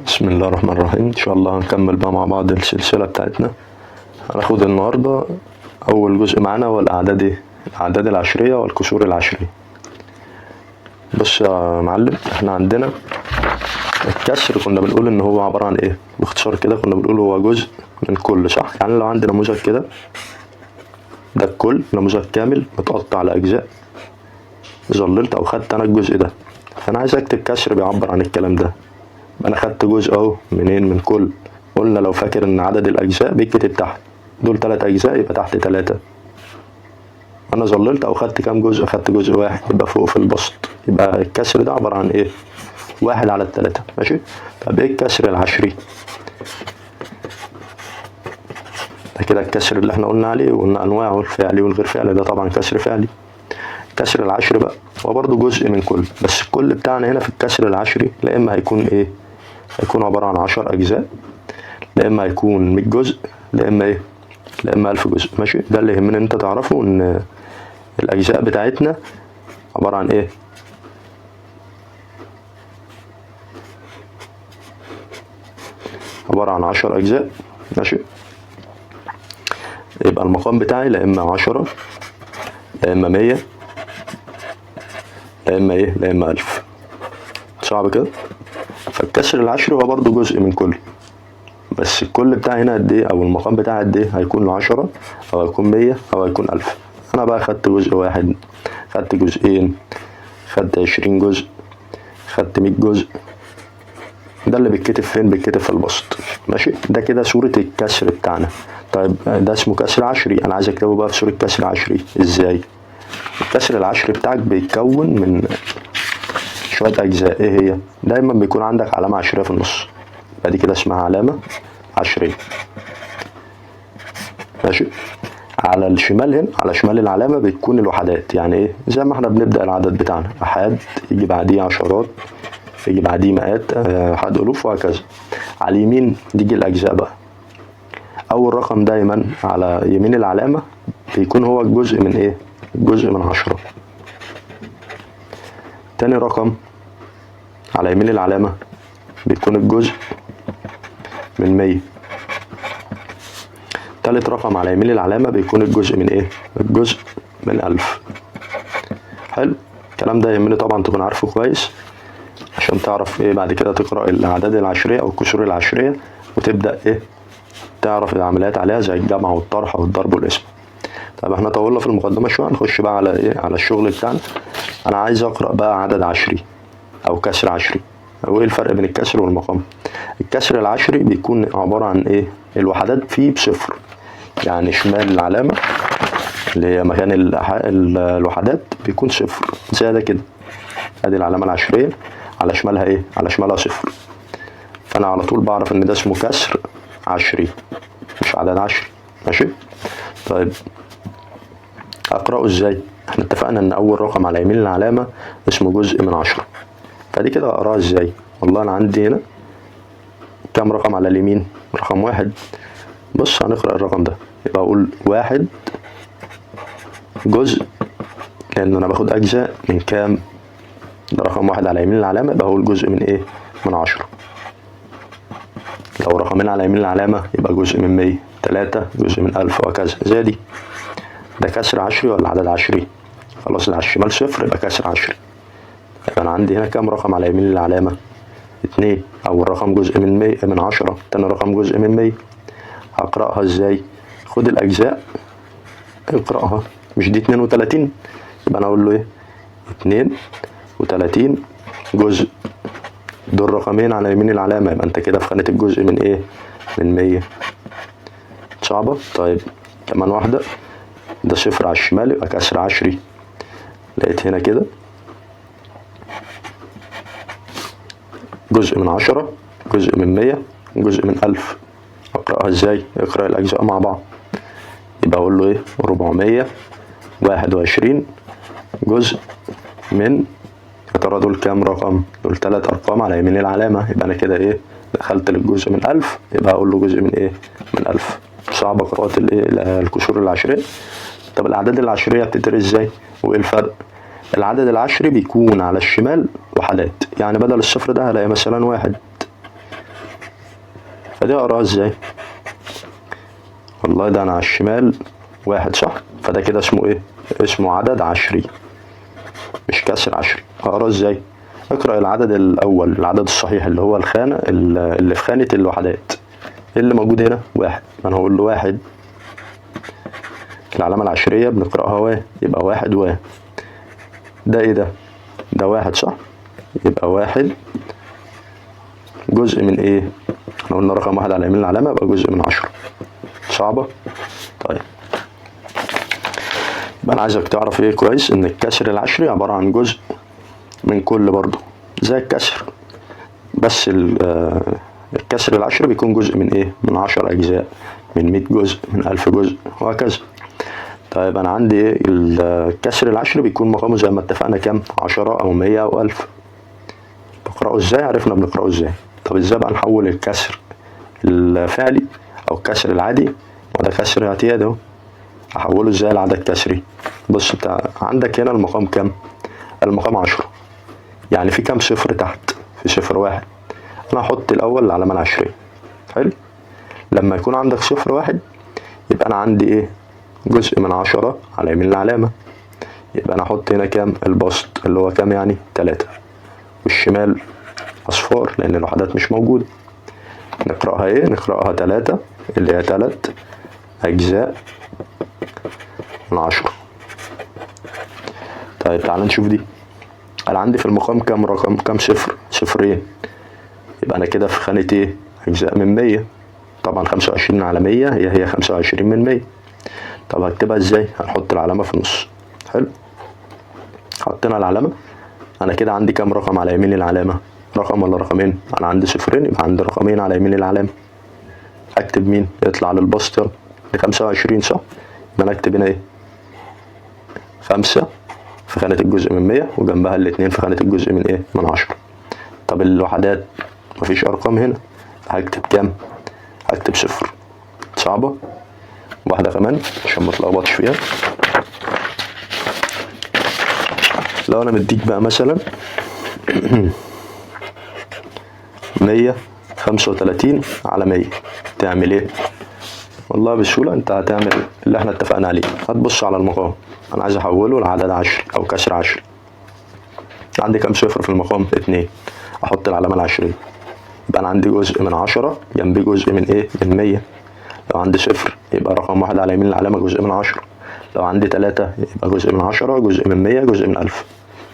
بسم الله الرحمن الرحيم. ان شاء الله هنكمل بقى مع بعض السلسلة بتاعتنا. هناخد النهاردة اول جزء معانا هو الاعداد العشرية والكسور العشرية. بص يا معلم، احنا عندنا الكسر كنا بنقول ان هو عبارة عن ايه؟ باختصار كده كنا بنقول هو جزء من كل، صح؟ يعني لو عندي نموذج كده، ده الكل، نموذج كامل متقطع على اجزاء، ظللت او خدت انا الجزء ده، فانا عايز اكتب كسر بيعبر عن الكلام ده. انا خدت جزء اهو منين؟ من كل. قلنا لو فاكر ان عدد الاجزاء بيتكتب تحت، دول 3 اجزاء يبقى تحت 3. انا ظللت او خدت كام جزء؟ خدت جزء واحد يبقى فوق في البسط. يبقى الكسر ده عبارة عن ايه؟ 1 على 3. ماشي. طب ايه الكسر العشري؟ ده كده الكسر اللي احنا قلنا عليه وقلنا انواعه، الفعلي والغير فعلي، ده طبعا كسر فعلي. الكسر العشري بقى هو برضه جزء من كل، بس الكل بتاعنا هنا في الكسر العشري لا اما هيكون ايه؟ هيكون عبارة عن 10 اجزاء، لا اما هيكون 100 جزء، لا اما ايه؟ لا اما 1000 جزء. ماشي. ده اللي يهمنا ان انت تعرفه، ان الاجزاء بتاعتنا عبارة عن ايه؟ عبارة عن 10 اجزاء. ماشي. يبقى المقام بتاعي لا اما 10، لا اما 100، لا اما ايه؟ لا اما 1000. صعب كده؟ فالكسر العشري هو برضه جزء من كل، بس الكل بتاعي هنا قد ايه؟ او المقام بتاعي قد ايه؟ هيكون 10 او هيكون 100 او هيكون 1000. انا بقى خدت جزء واحد، خدت جزئين، خدت 20 جزء، خدت 100 جزء. ده اللي بيتكتب فين؟ بيتكتب في البسط. ماشي. ده كده صورة الكسر بتاعنا. طيب ده اسمه كسر عشري، انا عايز اكتبه بقى في صورة كسر عشري. ازاي؟ الكسر العشري بتاعك بيتكون من شوية اجزاء. ايه هي؟ دايما بيكون عندك علامة عشرية في النص، ادي كده اسمها علامة عشرية. ماشي. على الشمال هنا، على شمال العلامة بتكون الوحدات. يعني ايه؟ زي ما احنا بنبدأ العدد بتاعنا، احاد يجي بعديه عشرات، يجي بعديه مئات، احاد الوف، وهكذا. على اليمين تيجي الاجزاء بقى. اول رقم دايما على يمين العلامة بيكون هو الجزء من ايه؟ الجزء من 10. تاني رقم على يمين العلامة بيكون الجزء من 100. تالت رقم على يمين العلامة بيكون الجزء من ايه؟ الجزء من 1000. حلو. الكلام ده يهمني طبعا تكون عارفه كويس، عشان تعرف ايه بعد كده تقرأ الاعداد العشرية او الكسور العشرية، وتبدأ ايه؟ تعرف العمليات عليها زي الجمع والطرح والضرب والقسم. طب احنا طولنا في المقدمة شوية، نخش بقى على ايه؟ على الشغل بتاعنا. انا عايز اقرأ بقى عدد عشري او كسر عشري. او ايه الفرق بين الكسر والمقام؟ الكسر العشري بيكون عبارة عن ايه؟ الوحدات فيه بصفر. يعني شمال العلامة اللي هي مكان الوحدات بيكون صفر، زي ده كده. ادي العلامة العشرية، على شمالها ايه؟ على شمالها صفر. فانا على طول بعرف ان ده اسمه كسر عشري، مش عدد عشري. ماشي. طيب اقرأه ازاي؟ احنا اتفقنا ان اول رقم على يمين العلامة اسمه جزء من 10. فدي كده اقراها ازاي؟ والله انا عندي هنا كام رقم على اليمين؟ رقم واحد. بص هنقرأ الرقم ده، يبقى اقول 1 جزء، لان انا باخد اجزاء من كام؟ ده رقم 1 على يمين العلامة، يبقى اقول جزء من ايه؟ من 10. لو رقمين على يمين العلامة يبقى جزء من 100، 3 جزء من 1000، وهكذا زي دي. ده كسر عشري ولا عدد عشري؟ خلاص، اللي على الشمال صفر يبقى كسر عشري. يبقى انا عندي هنا كام رقم على يمين العلامة؟ 2. اول رقم جزء من 100 من 10، تاني رقم جزء من 100. هقرأها ازاي؟ خد الاجزاء اقرأها. مش دي 32؟ يبقى انا اقول له ايه؟ 32 جزء. دول رقمين على يمين العلامة، يبقى انت كده في خانة الجزء من ايه؟ من 100. صعبة؟ طيب كمان واحدة. ده صفر على الشمال يبقى كسر عشري. لقيت هنا كده جزء من 10، جزء من 100، جزء من 1000. اقرأها ازاي؟ اقرأ الاجزاء مع بعض. يبقى اقول له ايه؟ 421 جزء من، يا ترى دول كام رقم؟ دول 3 ارقام على يمين العلامة. يبقى انا كده ايه؟ دخلت للجزء من 1000، يبقى اقول له جزء من ايه؟ من 1000. صعبة قراءة الايه؟ الكسور العشرية. طب الاعداد العشرية بتدرس ازاي؟ وايه الفرق؟ العدد العشري بيكون على الشمال وحدات، يعني بدل الصفر ده هلاقي مثلا 1، فدي اقراها ازاي؟ والله ده انا على الشمال واحد صح، فده كده اسمه ايه؟ اسمه عدد عشري مش كسر عشري. اقراه ازاي؟ اقرأ العدد الاول، العدد الصحيح اللي هو الخانة اللي في خانة الوحدات. ايه اللي موجود هنا؟ واحد. انا هقول له واحد، العلامة العشرية بنقرأها و، يبقى واحد و. ده ايه ده؟ ده واحد صح، يبقى واحد جزء من ايه؟ احنا قلنا رقم واحد على يمين العلامة يبقى جزء من 10. صعبة؟ طيب يبقى انا عايزك تعرف ايه كويس، ان الكسر العشري عبارة عن جزء من كل برضه زي الكسر، بس الكسر العشري بيكون جزء من ايه؟ من 10 اجزاء، من 100 جزء، من 1000 جزء، وهكذا. طيب انا عندي ايه؟ الكسر العشري بيكون مقامه زي ما اتفقنا كام؟ 10 او 100 او 1000. بقرأه ازاي؟ عرفنا بنقرأه ازاي. طب ازاي بقى نحول الكسر الفعلي او الكسر العادي، وده كسر اعتيادي اهو، احوله ازاي لعدد كسري؟ بص انت عندك هنا المقام كام؟ المقام 10، يعني في كام صفر تحت؟ في صفر واحد. انا هحط الاول العلامة العشرية. حلو. لما يكون عندك صفر واحد يبقى انا عندي ايه؟ جزء من 10 على يمين العلامة، يبقى انا احط هنا كام؟ البسط اللي هو كام يعني؟ 3، والشمال اصفار لان الوحدات مش موجودة. نقرأها ايه؟ نقرأها 3 اللي هي 3 اجزاء من 10. طيب تعال نشوف دي. انا عندي في المقام كام رقم؟ كام صفر؟ صفرين. يبقى انا كده في خانة ايه؟ اجزاء من 100. طبعا 25 على 100 هي 25 من 100. طب هكتبها ازاي؟ هنحط العلامة في النص. حلو. حطينا العلامة. انا كده عندي كام رقم على يمين العلامة؟ رقم ولا رقمين؟ انا عندي صفرين، يبقى عندي رقمين على يمين العلامة. اكتب مين؟ يطلع للبسط يلا. دي 25 صح؟ يبقى انا اكتب هنا ايه؟ 5 في خانة الجزء من 100، وجنبها الاتنين في خانة الجزء من ايه؟ من 10. طب الوحدات مفيش ارقام هنا، هكتب كام؟ هكتب صفر. صعبة؟ واحدة كمان عشان متلخبطش فيها. لو انا مديك بقى مثلا 135 على 100 تعمل ايه؟ والله بسهولة، انت هتعمل اللي احنا اتفقنا عليه. هتبص على المقام، انا عايز احوله لعدد عشري او كسر عشري. عندي كام صفر في المقام؟ 2. احط العلامة العشرية، يبقى انا عندي جزء من 10 جنبي جزء من ايه؟ من 100. لو عندي صفر يبقى رقم واحد على يمين العلامة جزء من 10. لو عندي 3 يبقى جزء من 10 جزء من 100 جزء من 1000.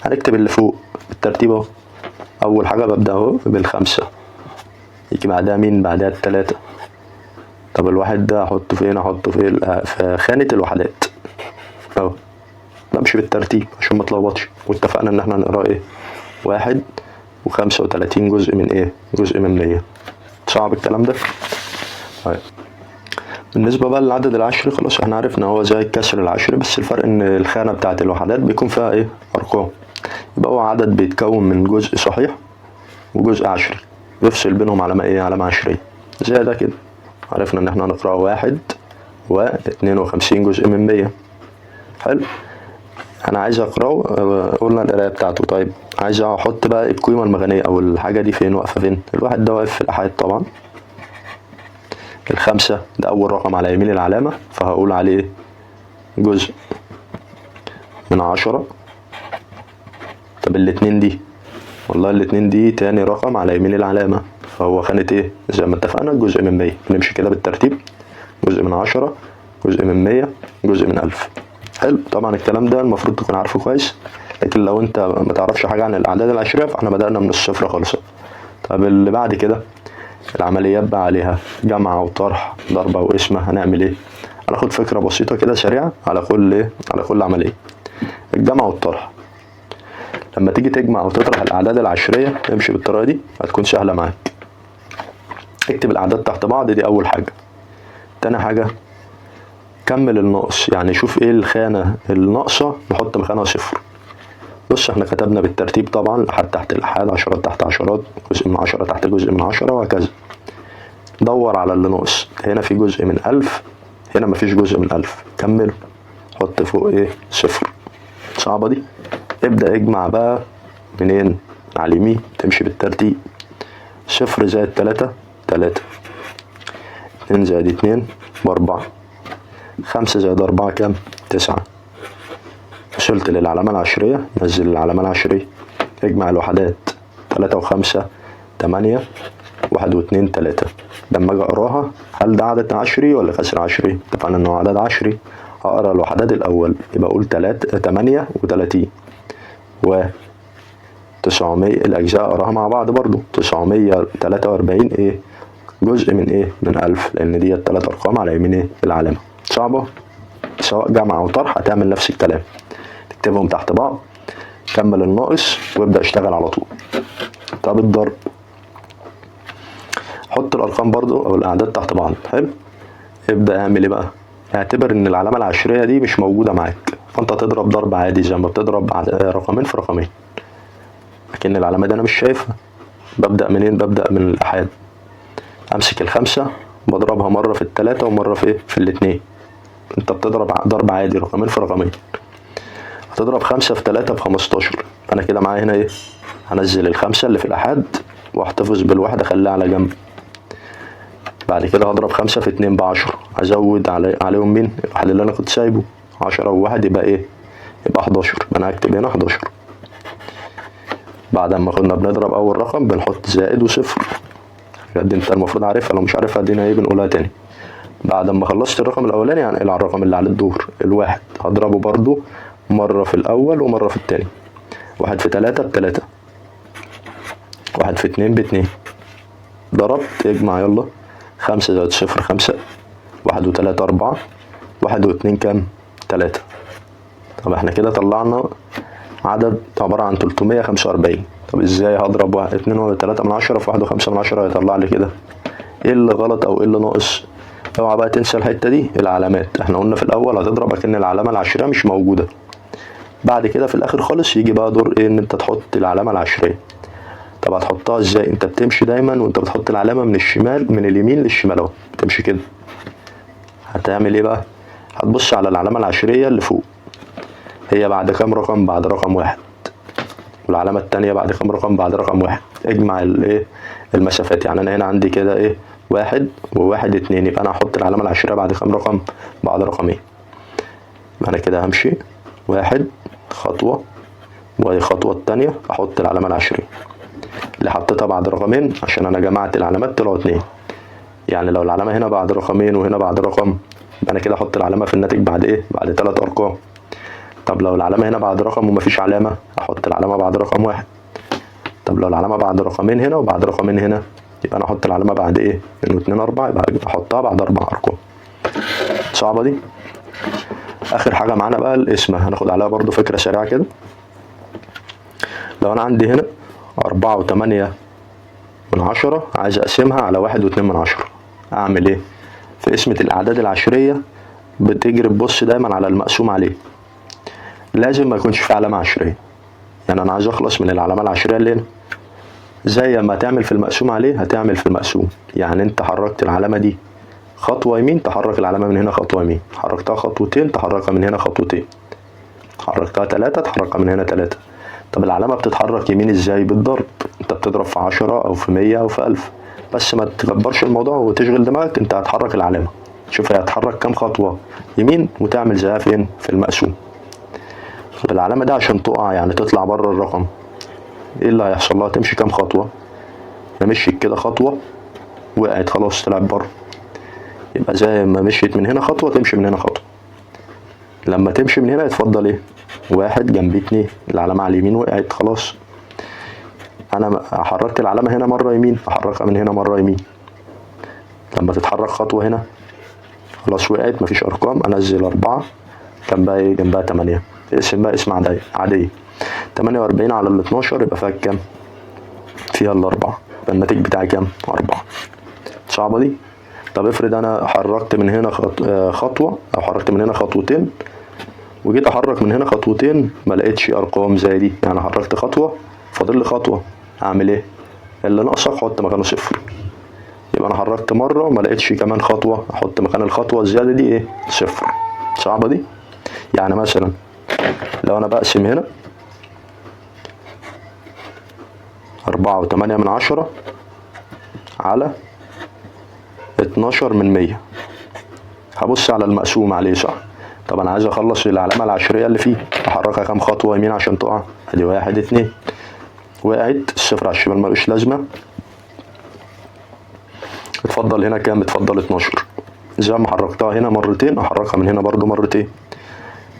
هنكتب اللي فوق بالترتيب اهو. اول حاجة ببدأ اهو بالخمسة، يجي بعدها مين؟ بعدها التلاتة. طب الواحد ده احطه فين؟ احطه في خانة الوحدات اهو. بمشي بالترتيب عشان ما اتلخبطش، واتفقنا ان احنا هنقرا ايه؟ 1 و35 جزء من ايه؟ جزء من 100. صعب الكلام ده؟ طيب بالنسبة بقى للعدد العشري، خلاص احنا عرفنا هو زي الكسر العشري، بس الفرق ان الخانة بتاعت الوحدات بيكون فيها ايه؟ ارقام. يبقى هو عدد بيتكون من جزء صحيح وجزء عشري، يفصل بينهم علامة ايه؟ علامة عشرية. زي ده كده عرفنا ان احنا هنقرأ 1 و52 جزء من 100. حلو. انا عايز اقراه، قلنا القرايه بتاعته. طيب عايز احط بقى القيمه المغنيه او الحاجه دي فين؟ واقفه فين؟ الواحد ده واقف في الاحاد طبعا. الخمسة ده اول رقم على يمين العلامه، فهقول عليه جزء من 10. طب الاتنين دي، والله الاتنين دي تاني رقم على يمين العلامه، فهو خانة ايه؟ زي ما اتفقنا جزء من 100. نمشي كده بالترتيب، جزء من 10 جزء من 100 جزء من 1000. حلو. طبعا الكلام ده المفروض تكون عارفه كويس، لكن لو انت ما تعرفش حاجة عن الاعداد العشرية فاحنا بدأنا من الصفر خالص. طب اللي بعد كده العمليات بقى عليها جمع وطرح ضربة وقسمة. هنعمل ايه؟ هناخد فكرة بسيطة كده سريعة على كل ايه؟ على كل عملية. الجمع والطرح، لما تيجي تجمع او تطرح الاعداد العشرية امشي بالطريقة دي هتكون سهلة معاك. اكتب الاعداد تحت بعض، دي اول حاجة. تاني حاجة كمل الناقص، يعني شوف ايه الخانة الناقصة نحط مكانها صفر. بص احنا كتبنا بالترتيب طبعا، لحد تحت الأحاد، عشرات تحت عشرات، جزء من 10 تحت جزء من 10 وهكذا. دور على اللي ناقص. هنا في جزء من 1000، هنا مفيش جزء من 1000. كمل، حط فوق ايه؟ صفر. صعبة دي؟ ابدأ اجمع بقى منين؟ على اليمين، تمشي بالترتيب. صفر زائد 3 3، 2 زائد 2 ب4. 5 زائد 4 كام؟ 9. وصلت للعلامة العشرية. نزل العلامة العشرية، اجمع الوحدات. 3 و5 8، 1 و2 3. لما اجي اقراها هل ده عدد عشري ولا كسر عشري؟ اتفقنا انه عدد عشري. هقرا الوحدات الاول، يبقى اقول 38 و 900. الاجزاء اقراها مع بعض برضو. 943 ايه؟ جزء من ايه؟ من 1000، لان دي 3 ارقام على يمين ايه؟ العلامة. صعبة؟ سواء جمع او طرح هتعمل نفس الكلام، تكتبهم تحت بعض، كمل الناقص وابدأ اشتغل على طول. طب الضرب، حط الارقام برضو او الاعداد تحت بعض. حلو. ابدأ اعمل ايه بقى؟ اعتبر ان العلامة العشرية دي مش موجودة معاك، فانت تضرب ضرب عادي زي ما بتضرب رقمين في رقمين، لكن العلامة دي انا مش شايفها. ببدأ منين؟ ببدأ من الأحاد. امسك الخمسة بضربها مرة في التلاتة ومرة في ايه؟ في الاتنين. انت بتضرب ضرب عادي رقمين في رقمين. هتضرب 5 في 3 ب15. انا كده معايا هنا ايه؟ هنزل الخمسة اللي في الأحاد واحتفظ بالواحد اخليها على جنب. بعد كده هضرب 5 في 2 ب10. ازود عليهم مين؟ الواحد اللي انا كنت سايبه. 10 وواحد يبقى ايه؟ يبقى 11. انا هكتب هنا 11. بعد ما كنا بنضرب اول رقم بنحط زائد وصفر، دي انت المفروض عارفها، لو مش عارفها دينا ايه بنقولها تاني. بعد ما خلصت الرقم الاولاني هنقل على الرقم اللي على الدور. الواحد هضربه برضو مرة في الاول ومرة في التاني. 1 في 3 ب3، 1 في 2 ب2. ضربت، اجمع يلا. 5 زائد 0 5، 1 و3 4، 1 و2 كام؟ 3. طب احنا كده طلعنا عدد عبارة عن 345. طب ازاي هضرب 2.3 في 1.5 هيطلع لي كده؟ ايه اللي غلط او ايه اللي ناقص؟ اوعى بقى تنسى الحتة دي، العلامات. احنا قلنا في الاول هتضرب اكن العلامة العشرية مش موجودة. بعد كده في الاخر خالص يجي بقى دور ايه؟ ان انت تحط العلامة العشرية. طب هتحطها ازاي؟ انت بتمشي دايما وانت بتحط العلامة من الشمال، من اليمين للشمال اهو، بتمشي كده. هتعمل ايه بقى؟ هتبص على العلامة العشرية اللي فوق، هي بعد كام رقم؟ بعد رقم 1. والعلامة التانية بعد كام رقم؟ بعد رقم 1. اجمع الايه؟ المسافات. يعني انا هنا عندي كده ايه؟ 1 و1 2، يبقى انا هحط العلامة العشرية بعد كام رقم؟ بعد رقمين. يبقى انا كده همشي 1 خطوة، والخطوة التانية احط العلامة العشرية اللي حطيتها بعد رقمين، عشان انا جمعت العلامات طلعوا 2. يعني لو العلامة هنا بعد رقمين وهنا بعد رقم، يبقى انا كده احط العلامة في الناتج بعد ايه؟ بعد 3 ارقام. طب لو العلامة هنا بعد رقم ومفيش علامة، احط العلامة بعد رقم 1. طب لو العلامة بعد رقمين هنا وبعد رقمين هنا، يبقى انا احط العلامة بعد ايه؟ من 2 4، يبقى احطها بعد 4 ارقام. صعبة دي؟ اخر حاجة معانا بقى القسمة، هناخد عليها برضو فكرة سريعة كده. لو انا عندي هنا 4.8 عايز اقسمها على 1.2، اعمل ايه؟ في قسمة الاعداد العشرية بتجري تبص دايما على المقسوم عليه، لازم ما يكونش في علامة عشرية. يعني انا عايز اخلص من العلامة العشرية اللي هنا. زي ما تعمل في المقسوم عليه هتعمل في المقسوم. يعني انت حركت العلامة دي خطوة يمين، تحرك العلامة من هنا خطوة يمين. حركتها خطوتين، تحركها من هنا خطوتين. حركتها 3، تحركها من هنا 3. طب العلامة بتتحرك يمين ازاي؟ بالضرب. انت بتضرب في 10 او في 100 او في 1000. بس ما تكبرش الموضوع وتشغل دماغك، انت هتحرك العلامة، شوف هي هتحرك كام خطوة يمين وتعمل زيها فين؟ في المقسوم. طب العلامة دي عشان تقع، يعني تطلع بره الرقم، ايه اللي هيحصل لها؟ تمشي كام خطوة؟ مشيت كده خطوة وقعت خلاص، طلعت بره. يبقى زي ما مشيت من هنا خطوة تمشي من هنا خطوة. لما تمشي من هنا يتفضل ايه؟ 1 جنبيه 2، العلامة على اليمين وقعت خلاص. انا حركت العلامة هنا مرة يمين، احركها من هنا مرة يمين. لما تتحرك خطوة هنا خلاص وقعت، مفيش ارقام، انزل 4 جنبها ايه؟ جنبها 8. اقسم بقى اسم عادية. 48 على ال 12 يبقى فيها كام؟ فيها ال 4. يبقى الناتج بتاعي كام؟ 4. صعبة دي؟ طب افرض انا حركت من هنا خطوة، او حركت من هنا خطوتين، وجيت احرك من هنا خطوتين ما لقيتش ارقام زي دي. يعني حركت خطوة فاضل لي خطوة، اعمل ايه؟ اللي ناقصك حط مكانه 0. يبقى انا حركت مرة وما لقيتش كمان خطوة، احط مكان الخطوة الزيادة دي ايه؟ 0. صعبة دي؟ يعني مثلا لو انا بقسم هنا 4.8 على 12 من 100. هبص على المقسوم عليه صح. طب انا عايز اخلص العلامة العشرية اللي فيه، احركها كام خطوة يمين عشان تقع؟ ادي 1 2. وقعت، الصفر على الشمال ملوش لازمة. اتفضل هنا كام؟ اتفضل 12. زي ما حركتها هنا مرتين احركها من هنا برضو مرتين.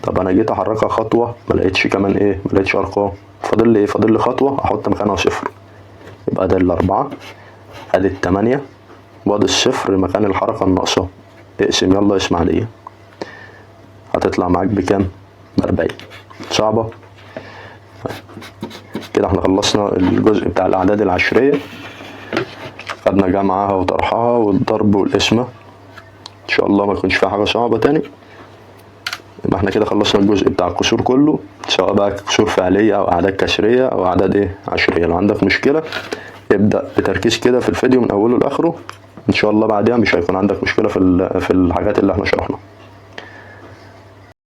طب انا جيت احركها خطوة ملقتش كمان ايه؟ ملقتش ارقام. فاضل لي ايه؟ فاضل لي خطوة احط مكانها صفر. يبقى ده الاربعة، ادي التمانية، وادي الصفر مكان الحركة الناقصة. اقسم يلا اسمع دي، هتطلع معاك بكام؟ ب40. صعبة؟ كده احنا خلصنا الجزء بتاع الاعداد العشرية، خدنا جمعها وطرحها والضرب والقسمة. ان شاء الله ما يكونش فيها حاجة صعبة تاني. يبقى احنا كده خلصنا الجزء بتاع الكسور كله، سواء بقى كسور فعلية او اعداد كسرية او اعداد ايه؟ عشرية. لو عندك مشكلة ابدأ بتركيز كده في الفيديو من اوله لاخره، ان شاء الله بعدها مش هيكون عندك مشكلة في الحاجات اللي احنا شرحناها.